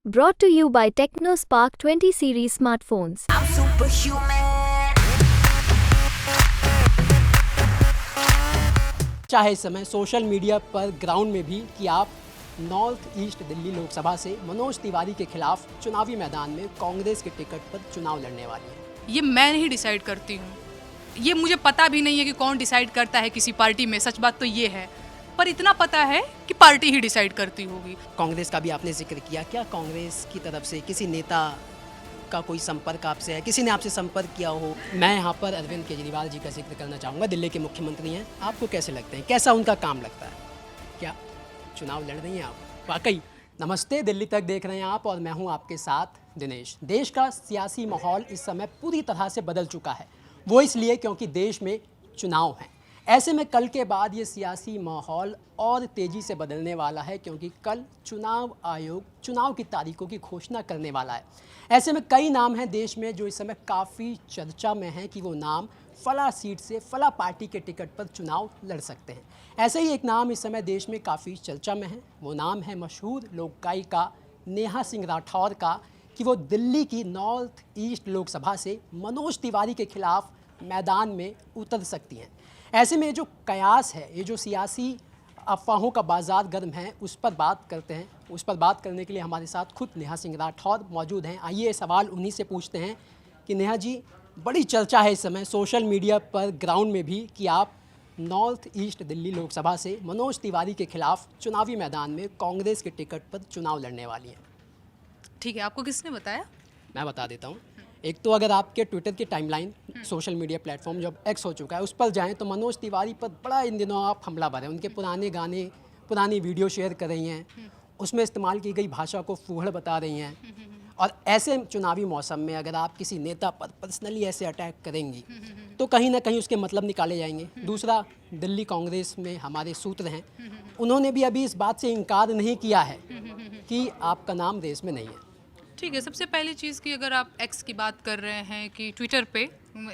Brought to you by TechnoSpark 20 series smartphones. I'm superhuman. चाहे इस समय सोशल मीडिया पर ग्राउंड में भी कि आप नॉर्थ ईस्ट दिल्ली लोकसभा से मनोज तिवारी के खिलाफ चुनावी मैदान में कांग्रेस के टिकट पर चुनाव लड़ने वाली है। ये मैं नहीं डिसाइड करती हूँ, ये मुझे पता भी नहीं है कि कौन डिसाइड करता है किसी पार्टी में। सच बात तो ये है, पर इतना पता है कि पार्टी ही डिसाइड करती होगी। कांग्रेस का भी आपने जिक्र किया, क्या कांग्रेस की तरफ से किसी नेता का कोई संपर्क आपसे है, किसी ने आपसे संपर्क किया हो? मैं यहाँ पर अरविंद केजरीवाल जी का जिक्र करना चाहूँगा, दिल्ली के मुख्यमंत्री हैं। आपको कैसे लगते हैं, कैसा उनका काम लगता है? क्या चुनाव लड़ रही हैं आप? वाकई। नमस्ते, दिल्ली तक देख रहे हैं आप और मैं हूँ आपके साथ दिनेश। देश का सियासी माहौल इस समय पूरी तरह से बदल चुका है, वो इसलिए क्योंकि देश में चुनाव हैं। ऐसे में कल के बाद ये सियासी माहौल और तेज़ी से बदलने वाला है, क्योंकि कल चुनाव आयोग चुनाव की तारीखों की घोषणा करने वाला है। ऐसे में कई नाम हैं देश में जो इस समय काफ़ी चर्चा में हैं कि वो नाम फला सीट से फला पार्टी के टिकट पर चुनाव लड़ सकते हैं। ऐसे ही एक नाम इस समय देश में काफ़ी चर्चा में है, वो नाम है मशहूर लोक गायिका नेहा सिंह राठौर का, कि वो दिल्ली की नॉर्थ ईस्ट लोकसभा से मनोज तिवारी के खिलाफ मैदान में उतर सकती हैं। ऐसे में जो कयास है, ये जो सियासी अफवाहों का बाजार गर्म है, उस पर बात करते हैं। उस पर बात करने के लिए हमारे साथ खुद नेहा सिंह राठौर मौजूद हैं। आइए सवाल उन्हीं से पूछते हैं कि नेहा जी, बड़ी चर्चा है इस समय सोशल मीडिया पर ग्राउंड में भी कि आप नॉर्थ ईस्ट दिल्ली लोकसभा से मनोज तिवारी के खिलाफ चुनावी मैदान में कांग्रेस के टिकट पर चुनाव लड़ने वाली हैं। ठीक है, आपको किसने बताया? मैं बता देता हूँ। एक तो अगर आपके ट्विटर की टाइमलाइन, सोशल मीडिया प्लेटफॉर्म जो अब एक्स हो चुका है, उस पर जाएं तो मनोज तिवारी पर बड़ा इन दिनों आप हमलावर हैं। उनके पुराने गाने, पुरानी वीडियो शेयर कर रही हैं, उसमें इस्तेमाल की गई भाषा को फूहड़ बता रही हैं। और ऐसे चुनावी मौसम में अगर आप किसी नेता पर पर्सनली ऐसे अटैक करेंगी तो कहीं ना कहीं उसके मतलब निकाले जाएंगे। दूसरा, दिल्ली कांग्रेस में हमारे सूत्र हैं, उन्होंने भी अभी इस बात से इनकार नहीं किया है कि आपका नाम रेस में नहीं है। ठीक है, सबसे पहली चीज़ कि अगर आप एक्स की बात कर रहे हैं कि ट्विटर पे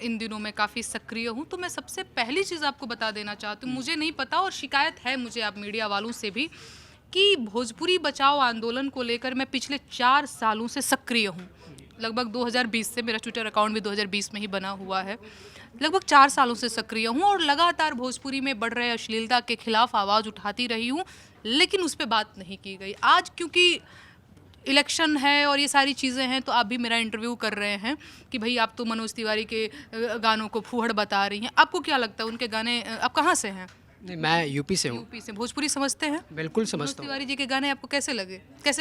इन दिनों मैं काफ़ी सक्रिय हूँ, तो मैं सबसे पहली चीज़ आपको बता देना चाहती हूँ, मुझे नहीं पता और शिकायत है मुझे आप मीडिया वालों से भी, कि भोजपुरी बचाओ आंदोलन को लेकर मैं पिछले 4 सालों से सक्रिय हूँ। लगभग 2020 से, मेरा ट्विटर अकाउंट भी 2020 में ही बना हुआ है। लगभग 4 सालों से सक्रिय हूँ और लगातार भोजपुरी में बढ़ रहे अश्लीलता के खिलाफ आवाज़ उठाती रही हूँ, लेकिन उस पर बात नहीं की गई। आज क्योंकि इलेक्शन है और ये सारी चीज़ें हैं, तो आप भी मेरा इंटरव्यू कर रहे हैं कि भाई आप तो मनोज तिवारी के गानों को फूहड़ बता रही हैं। आपको क्या लगता है उनके गाने, आप कहाँ से हैं? नहीं, मैं यूपी से हूँ। यूपी से। भोजपुरी समझते हैं? बिल्कुल समझता हूँ। तिवारी जी के गाने आपको कैसे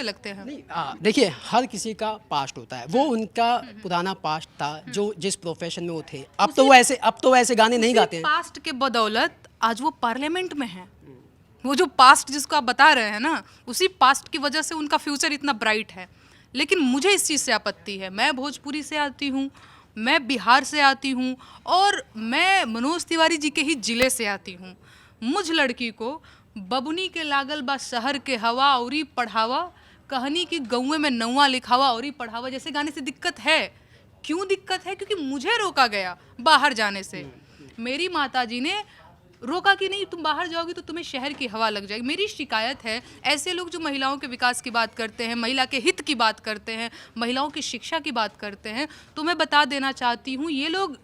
लगते हैं? नहीं, देखिए, हर किसी का पास्ट होता है, वो उनका पुराना पास्ट था, जो जिस प्रोफेशन में वो थे। अब तो वैसे गाने नहीं गाते हैं। पास्ट के बदौलत आज वो पार्लियामेंट में हैं। वो जो पास्ट जिसको आप बता रहे हैं ना, उसी पास्ट की वजह से उनका फ्यूचर इतना ब्राइट है। लेकिन मुझे इस चीज़ से आपत्ति है। मैं भोजपुरी से आती हूँ, मैं बिहार से आती हूँ और मैं मनोज तिवारी जी के ही ज़िले से आती हूँ। मुझ लड़की को बबुनी के लागल बा शहर के हवा औरी पढ़ावा, कहानी की गौए में नौवा लिखावा औरी पढ़ावा जैसे गाने से दिक्कत है। क्यों दिक्कत है? क्योंकि मुझे रोका गया बाहर जाने से। मेरी माता जी ने रोका कि नहीं, तुम बाहर जाओगी तो तुम्हें शहर की हवा लग जाएगी। मेरी शिकायत है, ऐसे लोग जो महिलाओं के विकास की बात करते हैं, महिला के हित की बात करते हैं, महिलाओं की शिक्षा की बात करते हैं, तो मैं बता देना चाहती हूँ, ये लोग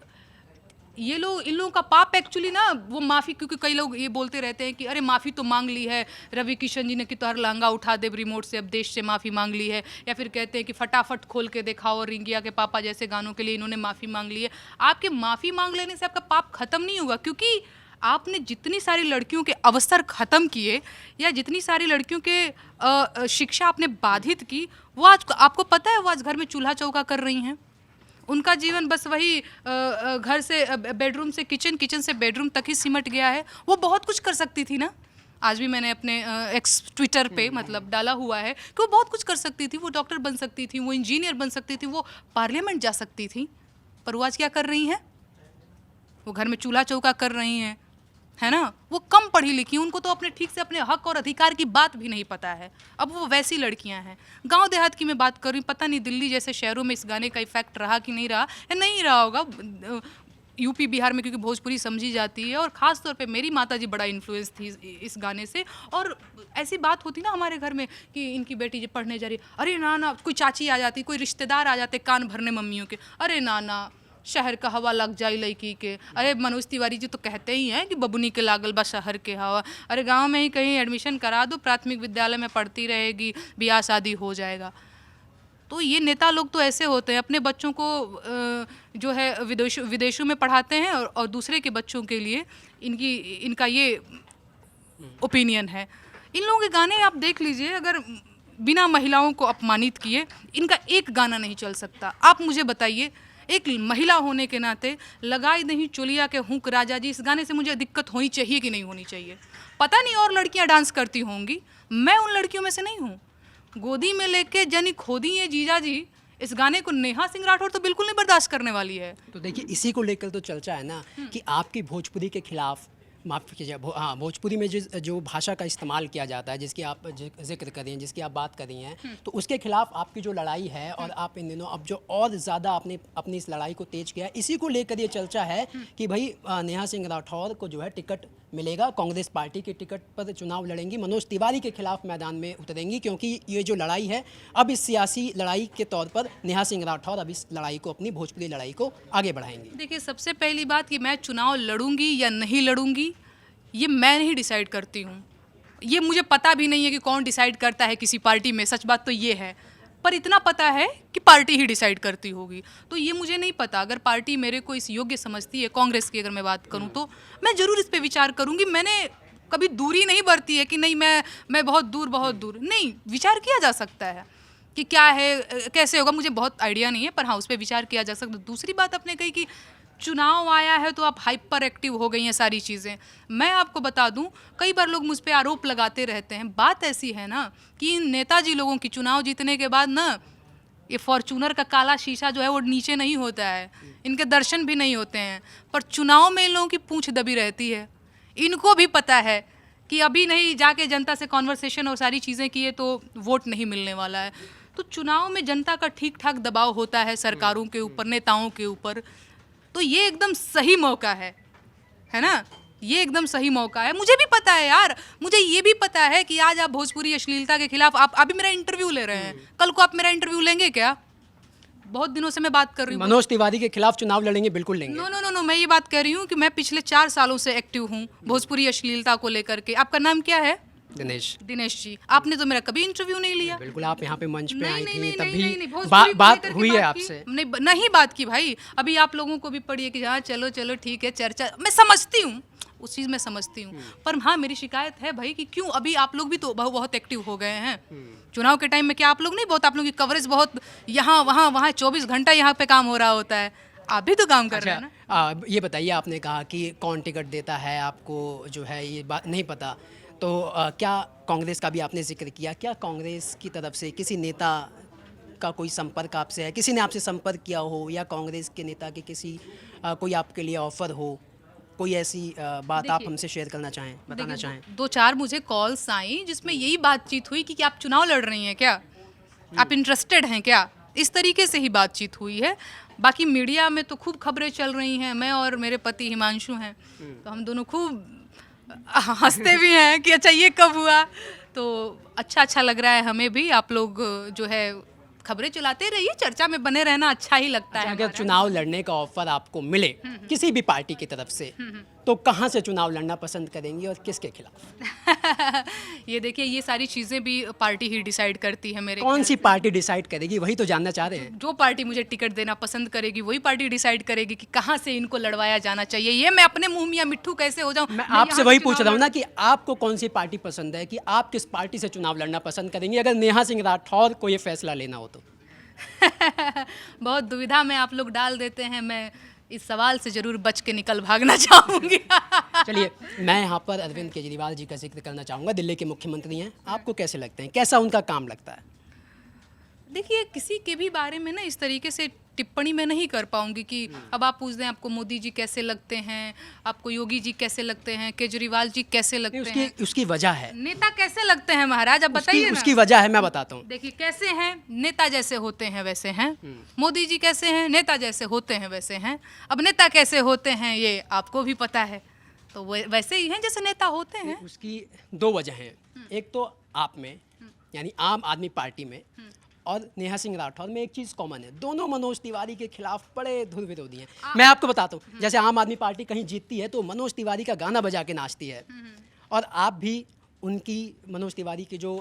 इन लोगों का पाप एक्चुअली ना, वो माफ़ी, क्योंकि कई लोग ये बोलते रहते हैं कि अरे माफ़ी तो मांग ली है रवि किशन जी ने कि तोहर लहंगा उठा दे रिमोट से, अब देश से माफ़ी मांग ली है। या फिर कहते हैं कि फटाफट खोल के दिखाओ, रिंगिया के पापा जैसे गानों के लिए इन्होंने माफ़ी मांग ली है। आपके माफ़ी मांग लेने से आपका पाप ख़त्म नहीं होगा, क्योंकि आपने जितनी सारी लड़कियों के अवसर ख़त्म किए या जितनी सारी लड़कियों के शिक्षा आपने बाधित की, वो आज आपको पता है वो आज घर में चूल्हा चौका कर रही हैं। उनका जीवन बस वही घर से बेडरूम से किचन, किचन से बेडरूम तक ही सिमट गया है। वो बहुत कुछ कर सकती थी ना। आज भी मैंने अपने एक्स ट्विटर पे मतलब डाला हुआ है कि वो बहुत कुछ कर सकती थी। वो डॉक्टर बन सकती थी, वो इंजीनियर बन सकती थी, वो पार्लियामेंट जा सकती थी, पर वो आज क्या कर रही हैं? वो घर में चूल्हा चौका कर रही हैं, है ना। वो कम पढ़ी लिखी, उनको तो अपने ठीक से अपने हक और अधिकार की बात भी नहीं पता है। अब वो वैसी लड़कियां हैं। गांव देहात की मैं बात कर रही हूँ, पता नहीं दिल्ली जैसे शहरों में इस गाने का इफेक्ट रहा कि नहीं रहा, या नहीं रहा होगा। यूपी बिहार में, क्योंकि भोजपुरी समझी जाती है और ख़ास तौर पे मेरी माताजी बड़ा इन्फ्लुएंस थी इस गाने से। और ऐसी बात होती ना हमारे घर में कि इनकी बेटी जब पढ़ने जा रही, अरे ना ना, कोई चाची आ जाती, कोई रिश्तेदार आ जाते कान भरने मम्मियों के, अरे ना ना, शहर का हवा लग जाए लड़की के। अरे मनोज तिवारी जी तो कहते ही हैं कि बबुनी के लागल बा शहर के हवा, अरे गांव में ही कहीं एडमिशन करा दो, प्राथमिक विद्यालय में पढ़ती रहेगी, ब्याह शादी हो जाएगा। तो ये नेता लोग तो ऐसे होते हैं, अपने बच्चों को जो है विदेशों में पढ़ाते हैं और दूसरे के बच्चों के लिए इनका ये ओपिनियन है। इन लोगों के गाने आप देख लीजिए, अगर बिना महिलाओं को अपमानित किए इनका एक गाना नहीं चल सकता। आप मुझे बताइए, एक महिला होने के नाते लगाई नहीं चोलिया के हुक राजा जी, इस गाने से मुझे दिक्कत होनी चाहिए कि नहीं होनी चाहिए? पता नहीं और लड़कियां डांस करती होंगी, मैं उन लड़कियों में से नहीं हूँ। गोदी में लेके जनी खोदी ये जीजा जी, इस गाने को नेहा सिंह राठौर तो बिल्कुल नहीं बर्दाश्त करने वाली है। तो देखिए, इसी को लेकर तो चर्चा है ना कि आपकी भोजपुरी के खिलाफ, माफ़ कीजिए, हाँ, भोजपुरी में जो भाषा का इस्तेमाल किया जाता है, जिसकी आप जिक्र कर रही हैं, जिसकी आप बात कर रही हैं, तो उसके खिलाफ आपकी जो लड़ाई है, और आप इन दिनों अब जो और ज़्यादा आपने अपनी इस लड़ाई को तेज किया है, इसी को लेकर ये चर्चा है कि भाई नेहा सिंह राठौर को जो है टिकट मिलेगा, कांग्रेस पार्टी के टिकट पर चुनाव लड़ेंगी, मनोज तिवारी के खिलाफ मैदान में उतरेंगी, क्योंकि ये जो लड़ाई है अब इस सियासी लड़ाई के तौर पर नेहा सिंह राठौर अब इस लड़ाई को, अपनी भोजपुरी लड़ाई को आगे बढ़ाएंगी। देखिए, सबसे पहली बात कि मैं चुनाव लड़ूंगी या नहीं लड़ूंगी ये मैं नहीं डिसाइड करती हूँ। ये मुझे पता भी नहीं है कि कौन डिसाइड करता है किसी पार्टी में, सच बात तो ये है। पर इतना पता है कि पार्टी ही डिसाइड करती होगी। तो ये मुझे नहीं पता, अगर पार्टी मेरे को इस योग्य समझती है, कांग्रेस की अगर मैं बात करूँ, तो मैं ज़रूर इस पर विचार करूँगी। मैंने कभी दूरी नहीं बरती है कि नहीं मैं बहुत दूर नहीं, विचार किया जा सकता है कि क्या है, कैसे होगा, मुझे बहुत आइडिया नहीं है, पर हाँ, उस पर विचार किया जा सकता है। दूसरी बात आपने कही कि चुनाव आया है तो आप हाइपर एक्टिव हो गई हैं सारी चीज़ें। मैं आपको बता दूं, कई बार लोग मुझ पे आरोप लगाते रहते हैं। बात ऐसी है ना कि इन नेताजी लोगों की चुनाव जीतने के बाद ना, ये फॉर्चूनर का काला शीशा जो है वो नीचे नहीं होता है, इनके दर्शन भी नहीं होते हैं, पर चुनाव में इन लोगों की पूंछ दबी रहती है। इनको भी पता है कि अभी नहीं जाके जनता से कॉन्वर्सेशन और सारी चीज़ें किए तो वोट नहीं मिलने वाला है। तो चुनाव में जनता का ठीक ठाक दबाव होता है सरकारों के ऊपर, नेताओं के ऊपर। तो ये एकदम सही मौका है ना, ये एकदम सही मौका है। मुझे भी पता है यार, मुझे ये भी पता है कि आज आप भोजपुरी अश्लीलता के खिलाफ आप अभी मेरा इंटरव्यू ले रहे हैं, कल को आप मेरा इंटरव्यू लेंगे क्या? बहुत दिनों से मैं बात कर रही हूँ, मनोज तिवारी के खिलाफ चुनाव लड़ेंगे? बिल्कुल लेंगे। नो, मैं ये बात कर रही हूँ कि मैं पिछले 4 सालों से एक्टिव हूँ भोजपुरी अश्लीलता को लेकर के। आपका नाम क्या है? दिनेश जी। आपने तो मेरा कभी इंटरव्यू नहीं लिया। बिल्कुल, आप यहाँ पे मंच पे आई थी, तब नहीं, भी बात हुई है आपसे? नहीं बात की भाई, अभी आप लोगों को भी पड़ी है कि हाँ चलो ठीक है, चर्चा मैं समझती हूँ, उस चीज़ में समझती हूँ। पर हाँ, मेरी शिकायत है भाई कि क्यों अभी आप लोग भी तो बहुत एक्टिव हो गए हैं चुनाव के टाइम में। क्या आप लोग नहीं, बहुत आप लोगों की कवरेज बहुत यहाँ वहाँ 24 घंटा यहाँ पे काम हो रहा होता है, आप भी तो काम कर रहे हैं ना। ये बताइए, आपने कहा कि कौन टिकट देता है आपको, जो है ये बात नहीं पता, तो क्या कांग्रेस का भी आपने जिक्र किया, क्या कांग्रेस की तरफ से किसी नेता का कोई संपर्क आपसे है? किसी ने आपसे संपर्क किया हो, या कांग्रेस के नेता के किसी कोई आपके लिए ऑफर हो, कोई ऐसी बात आप हमसे शेयर करना चाहें, बताना चाहें? 2-4 मुझे कॉल्स आई जिसमें यही बातचीत हुई कि आप चुनाव लड़ रही हैं क्या, आप इंटरेस्टेड हैं क्या, इस तरीके से ही बातचीत हुई है। बाकी मीडिया में तो खूब खबरें चल रही हैं, मैं और मेरे पति हिमांशु हैं, तो हम दोनों खूब हंसते भी हैं कि अच्छा ये कब हुआ। तो अच्छा लग रहा है हमें भी, आप लोग जो है खबरें चलाते रहिए, चर्चा में बने रहना अच्छा ही लगता है। अगर चुनाव लड़ने का ऑफर आपको मिले किसी भी पार्टी की तरफ से, तो कहाँ से चुनाव लड़ना पसंद करेंगी और किसके खिलाफ? ये देखिए, ये सारी चीज़ें भी पार्टी ही डिसाइड करती है मेरे। कौन सी पार्टी डिसाइड करेगी, वही तो जानना चाह रहे हैं। जो पार्टी मुझे टिकट देना पसंद करेगी वही पार्टी डिसाइड करेगी कि कहाँ से इनको लड़वाया जाना चाहिए। ये मैं अपने मुंह मियां मिट्ठू कैसे हो जाऊं? मैं आपसे वही पूछ रहा हूँ ना कि आपको कौन सी पार्टी पसंद है, कि आप किस पार्टी से चुनाव लड़ना पसंद करेंगे अगर नेहा सिंह राठौर को ये फैसला लेना हो तो? बहुत दुविधा में आप लोग डाल देते हैं, मैं इस सवाल से जरूर बच के निकल भागना चाहूँगी। चलिए, मैं यहाँ पर अरविंद केजरीवाल जी का जिक्र करना चाहूँगा। दिल्ली के मुख्यमंत्री हैं, आपको कैसे लगते हैं, कैसा उनका काम लगता है? देखिए, किसी के भी बारे में ना इस तरीके से टिप्पणी मैं नहीं कर पाऊंगी कि अब आप पूछ दें आपको मोदी जी कैसे लगते हैं, आपको योगी जी कैसे लगते हैं, केजरीवाल जी कैसे लगते नहीं, हैं, उसकी वजह है, नेता कैसे लगते हैं महाराज, अब बताइए ना। उसकी वजह है, मैं बताता हूँ। देखिए कैसे हैं, नेता जैसे होते हैं वैसे हैं। मोदी जी कैसे हैं, नेता जैसे होते हैं वैसे हैं। अब नेता कैसे होते हैं ये आपको भी पता है, तो वैसे ही हैं जैसे नेता होते हैं। उसकी दो वजह हैं, एक तो आप में यानी आम आदमी पार्टी में और नेहा सिंह राठौर में एक चीज़ कॉमन है, दोनों मनोज तिवारी के खिलाफ बड़े धुर विरोधी हैं। मैं आपको बताता हूँ, जैसे आम आदमी पार्टी कहीं जीतती है तो मनोज तिवारी का गाना बजा के नाचती है, और आप भी उनकी मनोज तिवारी की जो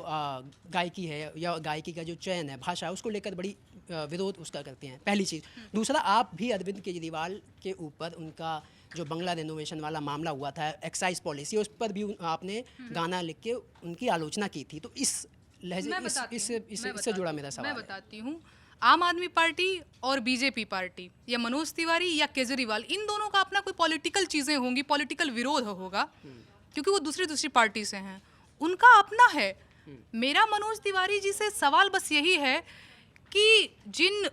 गायकी है या गायकी का जो चयन है, भाषा है, उसको लेकर बड़ी विरोध उसका करते हैं, पहली चीज़। दूसरा, आप भी अरविंद केजरीवाल के ऊपर उनका जो बंगला रेनोवेशन वाला मामला हुआ था, एक्साइज पॉलिसी, उस पर भी आपने गाना लिख के उनकी आलोचना की थी। तो इस लहजे इससे जुड़ा मेरा सवाल मैं है। बताती हूँ, आम आदमी पार्टी और बीजेपी पार्टी या मनोज तिवारी या केजरीवाल, इन दोनों का अपना कोई पॉलिटिकल चीज़ें होंगी, पॉलिटिकल विरोध होगा, क्योंकि वो दूसरी पार्टी से हैं, उनका अपना है। मेरा मनोज तिवारी जी से सवाल बस यही है कि जिन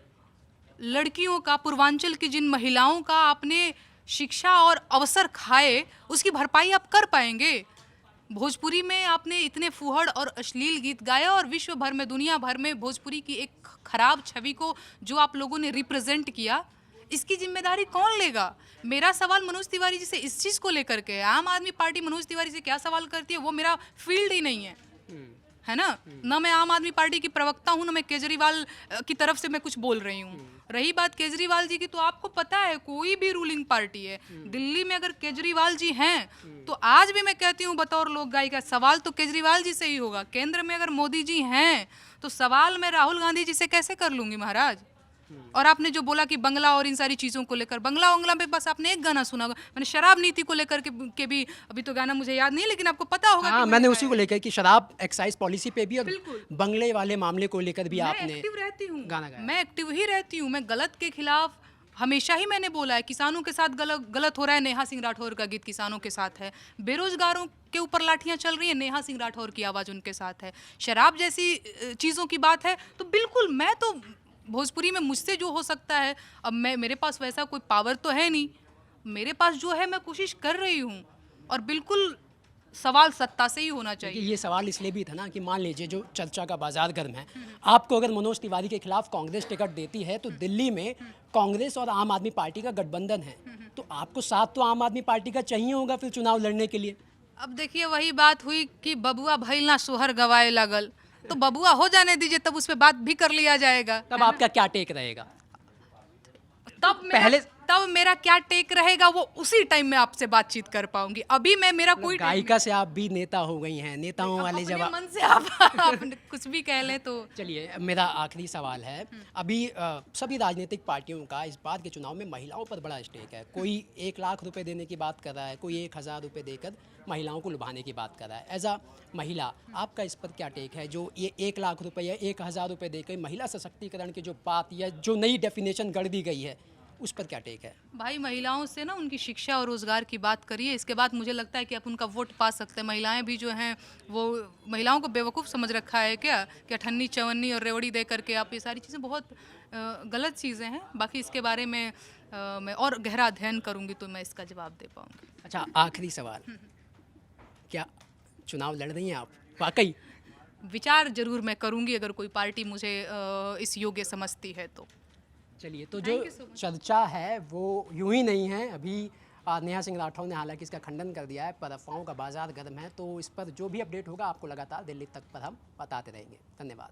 लड़कियों का, पूर्वांचल की जिन महिलाओं का आपने शिक्षा और अवसर खाए, उसकी भरपाई आप कर पाएंगे? भोजपुरी में आपने इतने फूहड़ और अश्लील गीत गाए और विश्व भर में, दुनिया भर में भोजपुरी की एक खराब छवि को जो आप लोगों ने रिप्रेजेंट किया, इसकी जिम्मेदारी कौन लेगा? मेरा सवाल मनोज तिवारी जी से इस चीज़ को लेकर के, आम आदमी पार्टी मनोज तिवारी से क्या सवाल करती है वो मेरा फील्ड ही नहीं है ना। ना मैं आम आदमी पार्टी की प्रवक्ता हूँ, ना मैं केजरीवाल की तरफ से मैं कुछ बोल रही हूँ। रही बात केजरीवाल जी की, तो आपको पता है कोई भी रूलिंग पार्टी है, दिल्ली में अगर केजरीवाल जी हैं तो आज भी मैं कहती हूँ बतौर लोक गायिका, सवाल तो केजरीवाल जी से ही होगा। केंद्र में अगर मोदी जी हैं तो सवाल मैं राहुल गांधी जी से कैसे कर लूंगी महाराज। और आपने जो बोला कि बंगला और इन सारी चीज़ों को लेकर, बंगला वंगला में बस आपने एक गाना सुना होगा, मैंने शराब नीति को लेकर के भी, अभी तो गाना मुझे याद नहीं, लेकिन आपको पता होगा। हाँ, मैंने उसी को लेकर कि शराब एक्साइज पॉलिसी पे भी और बिल्कुल। बंगले वाले मामले को लेकर भी आपने एक्टिव रहती हूँ, गाना गाया। मैं एक्टिव ही रहती हूँ, मैं गलत के खिलाफ हमेशा ही मैंने बोला है। किसानों के साथ गलत हो रहा है, नेहा सिंह राठौर का गीत किसानों के साथ है। बेरोजगारों के ऊपर लाठियां चल रही है, नेहा सिंह राठौर की आवाज़ उनके साथ है। शराब जैसी चीज़ों की बात है तो बिल्कुल, मैं तो भोजपुरी में मुझसे जो हो सकता है, अब मेरे पास वैसा कोई पावर तो है नहीं, मेरे पास जो है मैं कोशिश कर रही हूँ, और बिल्कुल सवाल सत्ता से ही होना चाहिए। ये सवाल इसलिए भी था ना कि मान लीजिए जो चर्चा का बाजार गर्म है, आपको अगर मनोज तिवारी के खिलाफ कांग्रेस टिकट देती है तो दिल्ली में कांग्रेस और आम आदमी पार्टी का गठबंधन है, तो आपको साथ तो आम आदमी पार्टी का चाहिए होगा फिर चुनाव लड़ने के लिए। अब देखिए वही बात हुई कि बबुआ भइल ना सोहर गवाए लागल, तो बबुआ हो जाने दीजिए, तब उस पर बात भी कर लिया जाएगा। तब आपका क्या टेक रहेगा? तब मेरा क्या टेक रहेगा वो उसी टाइम में आपसे बातचीत कर पाऊंगी। अभी मेरा कोई गायिका से आप भी नेता हो गई हैं, नेताओं वाले अपने जवाब। मन से आप कुछ भी कह लें तो। चलिए, मेरा आखिरी सवाल है, अभी सभी राजनीतिक पार्टियों का इस बार के चुनाव में महिलाओं पर बड़ा स्टेक है। कोई 1 लाख रुपए देने की बात कर रहा है, कोई 1,000 रुपये देकर महिलाओं को लुभाने की बात कर रहा है। एज अ महिला आपका इस पर क्या टेक है? जो ये 1 लाख रुपये या 1,000 रुपये देकर महिला सशक्तिकरण की जो बात या जो नई डेफिनेशन गढ़ दी गई है, उस पर क्या टेक है? भाई, महिलाओं से ना उनकी शिक्षा और रोज़गार की बात करिए, इसके बाद मुझे लगता है कि आप उनका वोट पा सकते हैं। महिलाएं भी जो हैं वो महिलाओं को बेवकूफ़ समझ रखा है क्या कि अठन्नी चवन्नी और रेवड़ी दे करके आप, ये सारी चीज़ें बहुत गलत चीज़ें हैं। बाकी इसके बारे में मैं और गहरा अध्ययन करूँगी तो मैं इसका जवाब दे पाऊँगी। अच्छा, आखिरी सवाल, क्या चुनाव लड़ रही हैं आप वाकई? विचार जरूर मैं करूँगी अगर कोई पार्टी मुझे इस योग्य समझती है तो। चलिए, तो जो चर्चा है वो यूं ही नहीं है। अभी नेहा सिंह राठौर ने हालांकि इसका खंडन कर दिया है, पर अफवाहों का बाजार गर्म है, तो इस पर जो भी अपडेट होगा आपको लगातार दिल्ली तक पर हम बताते रहेंगे। धन्यवाद।